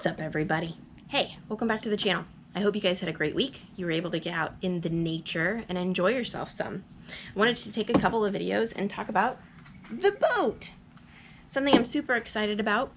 What's up, everybody? Hey, welcome back to the channel. I hope you guys had a great week. You were able to get out in the nature and enjoy yourself some. I wanted to take a couple of videos and talk about the boat. Something I'm super excited about.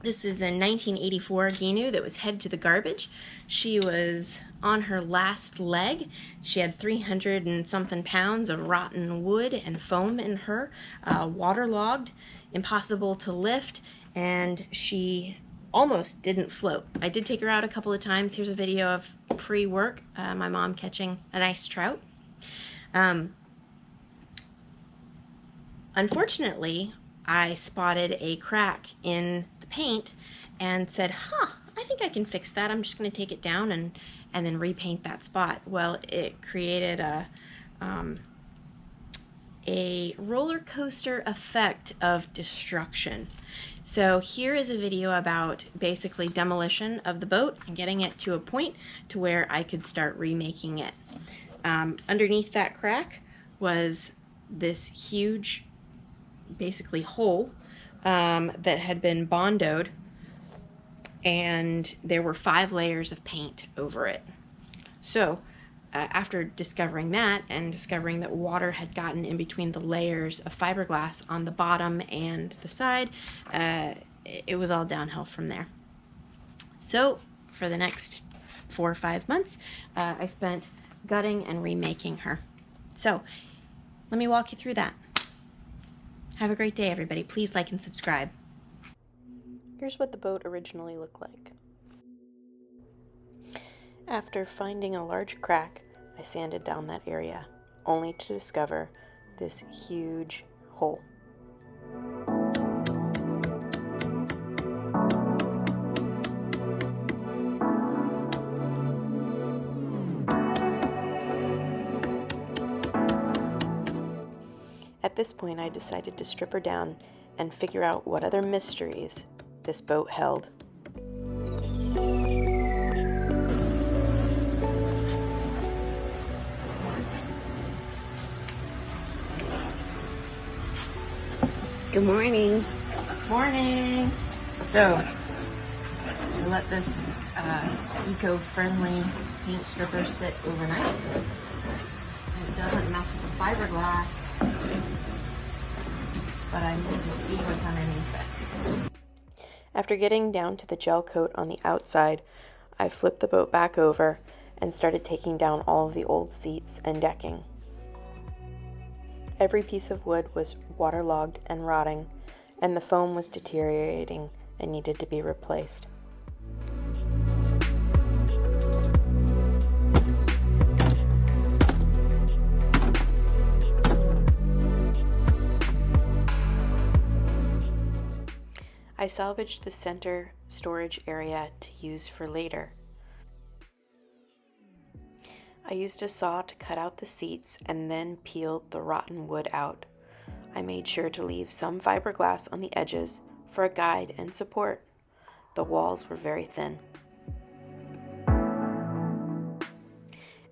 This is a 1984 Gheenoe that was headed to the garbage. She was on her last leg. She had 300 and something pounds of rotten wood and foam in her, waterlogged, impossible to lift, and she almost didn't float. I did take her out a couple of times. Here's a video of pre-work, my mom catching a nice trout. Unfortunately, I spotted a crack in the paint and said, I think I can fix that. I'm just going to take it down and then repaint that spot. Well, it created a roller coaster effect of destruction. So here is a video about basically demolition of the boat and getting it to a point to where I could start remaking it. Underneath that crack was this huge, basically hole that had been bondoed, and there were 5 layers of paint over it. So after discovering that and discovering that water had gotten in between the layers of fiberglass on the bottom and the side, it was all downhill from there. So for the next 4 or 5 months, I spent gutting and remaking her. So let me walk you through that. Have a great day, everybody. Please like and subscribe. Here's what the boat originally looked like. After finding a large crack, I sanded down that area, only to discover this huge hole. At this point, I decided to strip her down and figure out what other mysteries this boat held. Good morning. Morning. So, I let this eco-friendly paint stripper sit overnight. It doesn't mess with the fiberglass, but I need to see what's underneath it. After getting down to the gel coat on the outside, I flipped the boat back over and started taking down all of the old seats and decking. Every piece of wood was waterlogged and rotting, and the foam was deteriorating and needed to be replaced. I salvaged the center storage area to use for later. I used a saw to cut out the seats and then peeled the rotten wood out. I made sure to leave some fiberglass on the edges for a guide and support. The walls were very thin.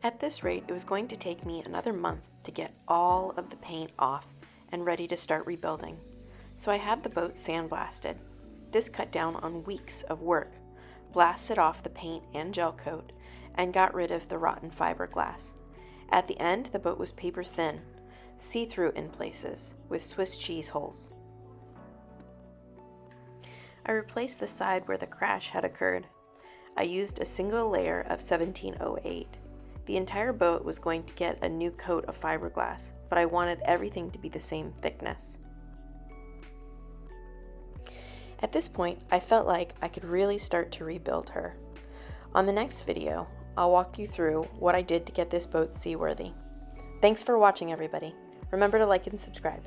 At this rate, it was going to take me another month to get all of the paint off and ready to start rebuilding. So I had the boat sandblasted. This cut down on weeks of work, blasted off the paint and gel coat, and got rid of the rotten fiberglass. At the end, the boat was paper thin, see-through in places, with Swiss cheese holes. I replaced the side where the crash had occurred. I used a single layer of 1708. The entire boat was going to get a new coat of fiberglass, but I wanted everything to be the same thickness. At this point, I felt like I could really start to rebuild her. On the next video, I'll walk you through what I did to get this boat seaworthy. Thanks for watching, everybody. Remember to like and subscribe.